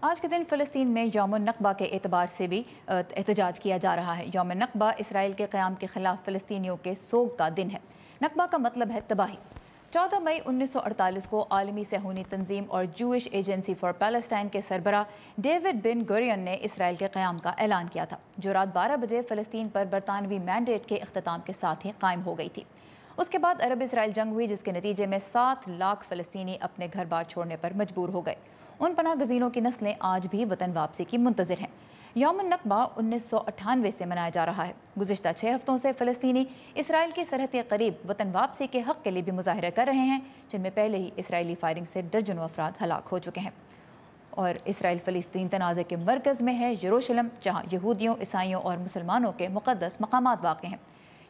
آج کے دن فلسطین میں یوم النکبہ کے اعتبار سے بھی احتجاج کیا جا رہا ہے۔ یوم النکبہ اسرائیل کے قیام کے خلاف فلسطینیوں کے سوگ کا دن ہے۔ نکبہ کا مطلب ہے تباہی۔ 14 مئی 1948 کو عالمی صہیونی تنظیم اور جوئش ایجنسی فار پیلسٹائن کے سربراہ ڈیوڈ بن گورین نے اسرائیل کے قیام کا اعلان کیا تھا، جو رات 12 بجے فلسطین پر برطانوی مینڈیٹ کے اختتام کے ساتھ ہی قائم ہو گئی تھی۔ اس کے بعد عرب اسرائیل جنگ ہوئی، جس کے نتیجے میں 7 لاکھ فلسطینی اپنے گھر بار چھوڑنے پر مجبور ہو گئے۔ ان پناہ گزینوں کی نسلیں آج بھی وطن واپسی کی منتظر ہیں۔ یوم النکبہ 1998 سے منایا جا رہا ہے۔ گزشتہ 6 ہفتوں سے فلسطینی اسرائیل کی سرحد کے قریب وطن واپسی کے حق کے لیے بھی مظاہرے کر رہے ہیں، جن میں پہلے ہی اسرائیلی فائرنگ سے درجنوں افراد ہلاک ہو چکے ہیں۔ اور اسرائیل فلسطین تنازع کے مرکز میں ہے یروشلم، جہاں یہودیوں، عیسائیوں اور مسلمانوں کے مقدس مقامات واقع ہیں۔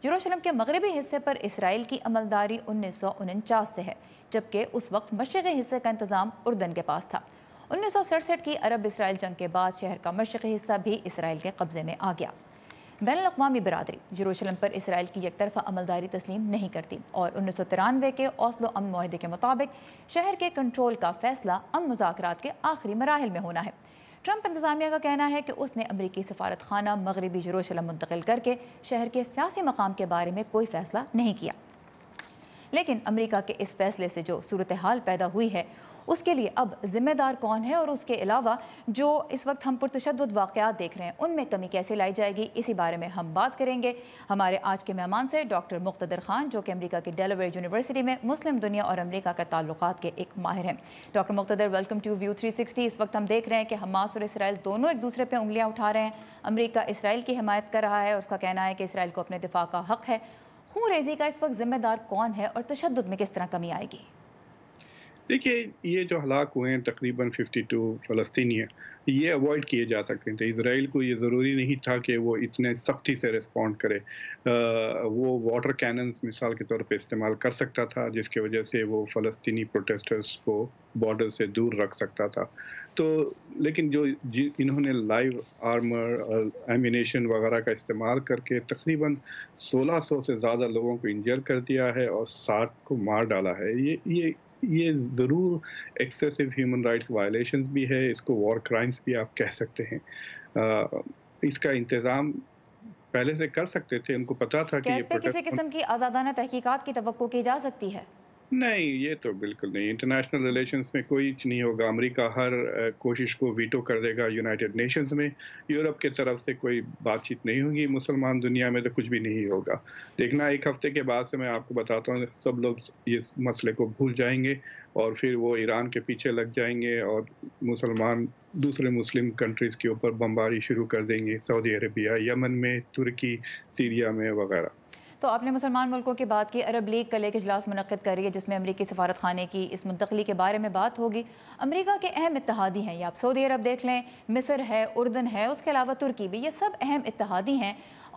یروشلم کے مغربی حصے پر اسرائیل کی عملداری 1949 سے ہے، جبکہ اس وقت مشرقی حصے کا انتظام اردن کے پاس تھا۔ 1967 کی عرب اسرائیل جنگ کے بعد شہر کا مشرقی حصہ بھی اسرائیل کے قبضے میں آ گیا۔ بین الاقوامی برادری یروشلم پر اسرائیل کی یک طرفہ عملداری تسلیم نہیں کرتی، اور 1993 کے اوسلو امن معاہدے کے مطابق شہر کے کنٹرول کا فیصلہ امن مذاکرات کے آخری مراحل میں ہونا ہے۔ ٹرمپ انتظامیہ کا کہنا ہے کہ اس نے امریکی سفارت خانہ مغربی یروشلم منتقل کر کے شہر کے سیاسی مقام کے بارے میں کوئی فیصلہ نہیں کیا۔ لیکن امریکہ کے اس فیصلے سے جو صورتحال پیدا ہوئی ہے، اس کے لیے اب ذمہ دار کون ہے، اور اس کے علاوہ جو اس وقت ہم پرتشدد واقعات دیکھ رہے ہیں ان میں کمی کیسے لائی جائے گی، اسی بارے میں ہم بات کریں گے ہمارے آج کے مہمان سے، ڈاکٹر مقتدر خان، جو کہ امریکہ کی ڈیلاویئر یونیورسٹی میں مسلم دنیا اور امریکہ کے تعلقات کے ایک ماہر ہیں۔ Doctor Muqtedar, welcome to view 360۔ اس وقت ہم دیکھ رہے ہیں کہ حماس اور اسرائیل دونوں ایک دوسرے پہ انگلیاں اٹھا رہے ہیں۔ امریکہ اسرائیل کی حمایت کر رہا ہے، اس کا کہنا ہے کہ اسرائیل کو اپنے دفاع کا حق ہے۔ خون ریزی کا اس وقت ذمہ دار کون ہے، اور تشدد میں کس طرح کمی آئے گی؟ دیکھیے، یہ جو ہلاک ہوئے ہیں تقریباً 52 فلسطینی ہیں، یہ اوائڈ کیے جا سکتے تھے۔ اسرائیل کو یہ ضروری نہیں تھا کہ وہ اتنے سختی سے رسپونڈ کرے۔ وہ واٹر کیننز مثال کے طور پہ استعمال کر سکتا تھا، جس کی وجہ سے وہ فلسطینی پروٹیسٹرز کو بارڈر سے دور رکھ سکتا تھا۔ تو لیکن انہوں نے لائیو آرمر اور ایمینیشن وغیرہ کا استعمال کر کے تقریباً 1600 سے زیادہ لوگوں کو انجر کر دیا ہے اور 60 کو مار ڈالا ہے۔ یہ ضرور ایکسیسو ہیومن رائٹس وائلیشنز بھی ہے، اس کو وار کرائمز بھی آپ کہہ سکتے ہیں۔ اس کا انتظام پہلے سے کر سکتے تھے، ان کو پتا تھا کہ کیا اس پہ کسی قسم کی آزادانہ تحقیقات کی توقع کی جا سکتی ہے؟ نہیں، یہ تو بالکل نہیں۔ انٹرنیشنل ریلیشنز میں کوئی نہیں ہوگا۔ امریکہ ہر کوشش کو ویٹو کر دے گا یونائٹڈ نیشنز میں۔ یورپ کے طرف سے کوئی بات چیت نہیں ہوگی۔ مسلمان دنیا میں تو کچھ بھی نہیں ہوگا۔ دیکھنا، ایک ہفتے کے بعد سے میں آپ کو بتاتا ہوں، سب لوگ اس مسئلے کو بھول جائیں گے اور پھر وہ ایران کے پیچھے لگ جائیں گے اور مسلمان دوسرے مسلم کنٹریز کے اوپر بمباری شروع کر دیں گے، سعودی عربیہ، یمن میں، ترکی، سیریا میں وغیرہ۔ تو آپ نے مسلمان ملکوں کی بات کی۔ عرب لیگ کل ایک اجلاس منعقد کر رہی ہے، جس میں امریکی سفارت خانے کی اس منتقلی کے بارے میں بات ہوگی۔ امریکہ کے اہم اتحادی ہیں، یا آپ سعودی عرب دیکھ لیں، مصر ہے، اردن ہے، اس کے علاوہ ترکی بھی، یہ سب اہم اتحادی ہیں۔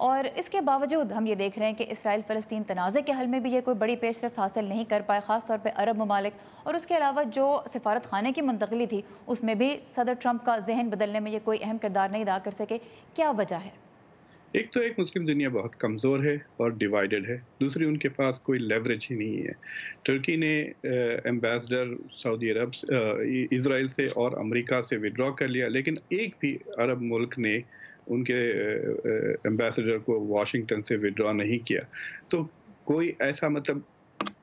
اور اس کے باوجود ہم یہ دیکھ رہے ہیں کہ اسرائیل فلسطین تنازع کے حل میں بھی یہ کوئی بڑی پیش رفت حاصل نہیں کر پائے، خاص طور پہ عرب ممالک۔ اور اس کے علاوہ جو سفارت خانے کی منتقلی تھی، اس میں بھی صدر ٹرمپ کا ذہن بدلنے میں یہ کوئی اہم کردار نہیں ادا کر سکے۔ کیا وجہ ہے؟ ایک مسلم دنیا بہت کمزور ہے اور ڈیوائیڈڈ ہے، دوسری ان کے پاس کوئی لیوریج ہی نہیں ہے۔ ترکی نے ایمبیسڈر سعودی عرب، اسرائیل سے اور امریکہ سے وڈرا کر لیا، لیکن ایک بھی عرب ملک نے ان کے ایمبیسڈر کو واشنگٹن سے وڈرا نہیں کیا۔ تو کوئی ایسا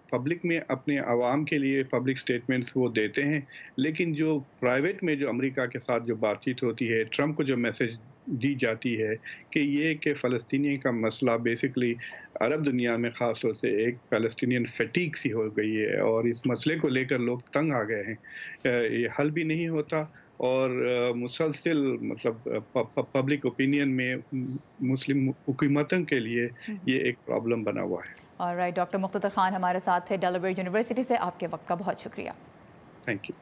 پبلک میں اپنے عوام کے لیے پبلک سٹیٹمنٹس وہ دیتے ہیں، لیکن جو پرائیویٹ میں جو امریکہ کے ساتھ جو بات چیت ہوتی ہے، ٹرمپ کو جو میسج دی جاتی ہے کہ فلسطینی کا مسئلہ بیسکلی عرب دنیا میں خاص طور سے ایک فلسطینین فیٹیگ سی ہو گئی ہے، اور اس مسئلے کو لے کر لوگ تنگ آ گئے ہیں۔ یہ حل بھی نہیں ہوتا، اور مسلسل پبلک اوپینین میں مسلم حکومتوں کے لیے یہ ایک پرابلم بنا ہوا ہے۔ آلرائٹ، ڈاکٹر مقتدر خان ہمارے ساتھ تھے ڈیلاویئر یونیورسٹی سے۔ آپ کے وقت کا بہت شکریہ۔ Thank you.